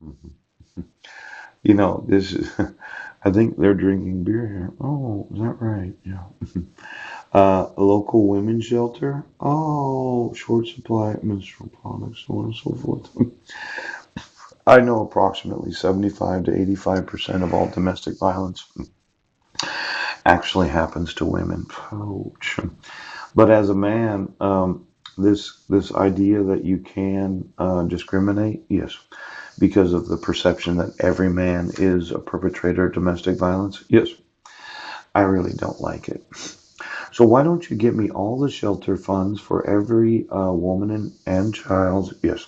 Mhm. This is, I think they're drinking beer here. Oh, is that right? Yeah. A local women's shelter. Oh, short supply of menstrual products, so on and so forth. I know approximately 75 to 85% of all domestic violence actually happens to women. Ouch. But as a man, this idea that you can discriminate, yes, because of the perception that every man is a perpetrator of domestic violence, yes, I really don't like it. So why don't you give me all the shelter funds for every woman and child, yes,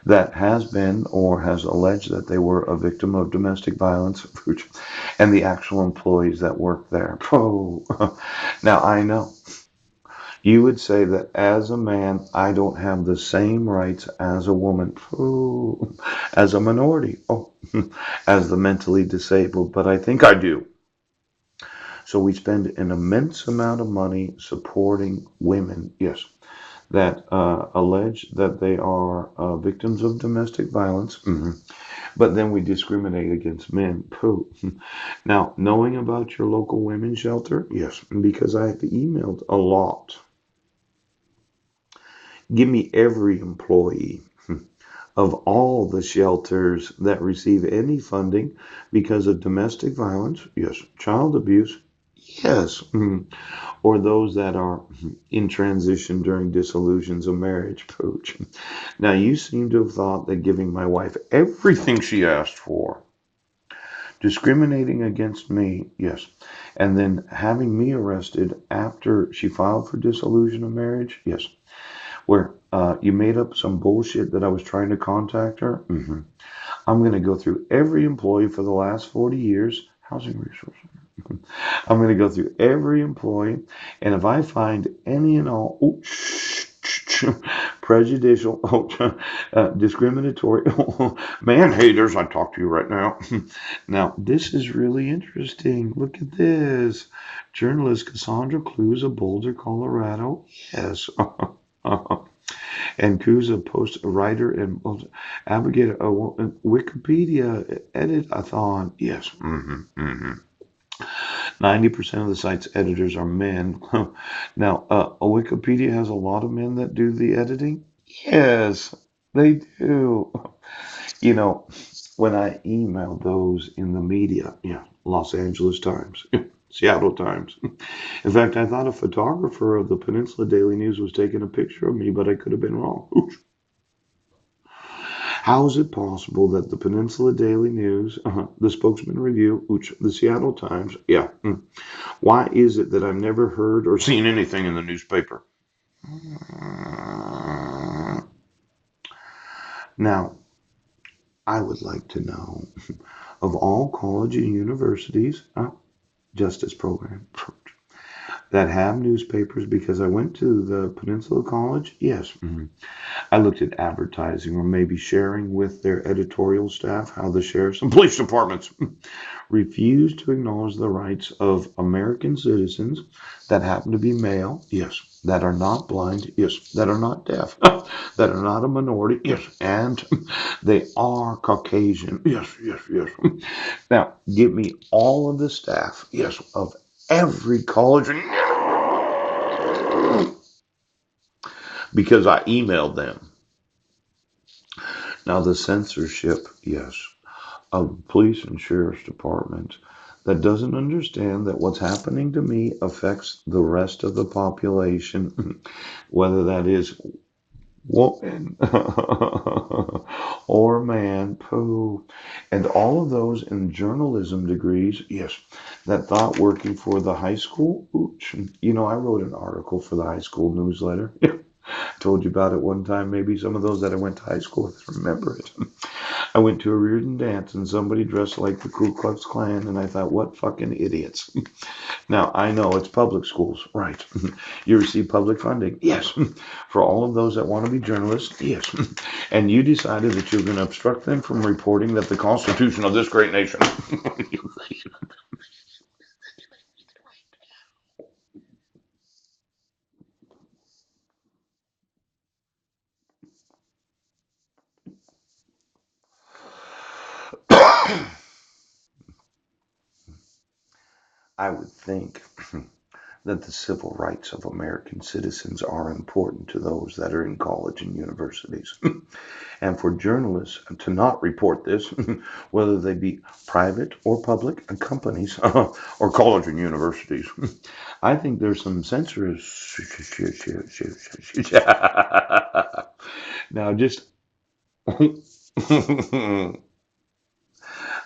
that has been or has alleged that they were a victim of domestic violence, and the actual employees that work there. Oh, now I know you would say that as a man, I don't have the same rights as a woman, oh, as a minority, oh, as the mentally disabled, but I think I do. So we spend an immense amount of money supporting women, yes, that allege that they are victims of domestic violence. But then we discriminate against men. Pooh. Now, knowing about your local women's shelter, yes, because I have emailed a lot. Give me every employee of all the shelters that receive any funding because of domestic violence, yes, child abuse, yes, or those that are in transition during dissolutions of marriage, Pooch. Now, you seem to have thought that giving my wife everything she asked for, discriminating against me, yes, and then having me arrested after she filed for dissolution of marriage, yes, where you made up some bullshit that I was trying to contact her. I'm going to go through every employee for the last 40 years, housing resources. I'm going to go through every employee, and if I find any and all prejudicial, discriminatory, man haters, I talk to you right now. Now, this is really interesting. Look at this. Journalist Cassandra Clues of Boulder, Colorado. Yes. And Kuza post a writer and Abigail a Wikipedia edit-a-thon. Yes. 90% of the site's editors are men. Now, a Wikipedia has a lot of men that do the editing. Yes, they do. You know, when I emailed those in the media, yeah, Los Angeles Times, Seattle Times. In fact, I thought a photographer of the Peninsula Daily News was taking a picture of me, but I could have been wrong. How is it possible that the Peninsula Daily News, the Spokesman Review, the Seattle Times, yeah, why is it that I've never heard or seen anything in the newspaper? Now, I would like to know of all college and universities, justice program that have newspapers because I went to the Peninsula College. Yes, I looked at advertising or maybe sharing with their editorial staff how the sheriffs and police departments refuse to acknowledge the rights of American citizens that happen to be male, yes, that are not blind, yes, that are not deaf, that are not a minority, yes, and they are Caucasian, yes, yes, yes. Now, give me all of the staff, yes, of every college, because I emailed them. Now, the censorship, yes, of police and sheriff's department that doesn't understand that what's happening to me affects the rest of the population, whether that is woman or man, poo, and all of those in journalism degrees, yes, that thought working for the high school. Ooch, I wrote an article for the high school newsletter. Told you about it one time. Maybe some of those that I went to high school with remember it. I went to a Reardon dance and somebody dressed like the Ku Klux Klan, and I thought, what fucking idiots. Now, I know it's public schools, right? You receive public funding, yes. For all of those that want to be journalists, yes. And you decided that you were going to obstruct them from reporting that the Constitution of this great nation. I would think that the civil rights of American citizens are important to those that are in college and universities. And for journalists to not report this, whether they be private or public companies or college and universities, I think there's some censorship. Now, just I'm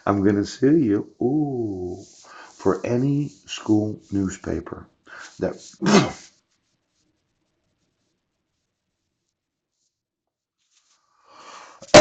going to sue you. Ooh, for any school newspaper that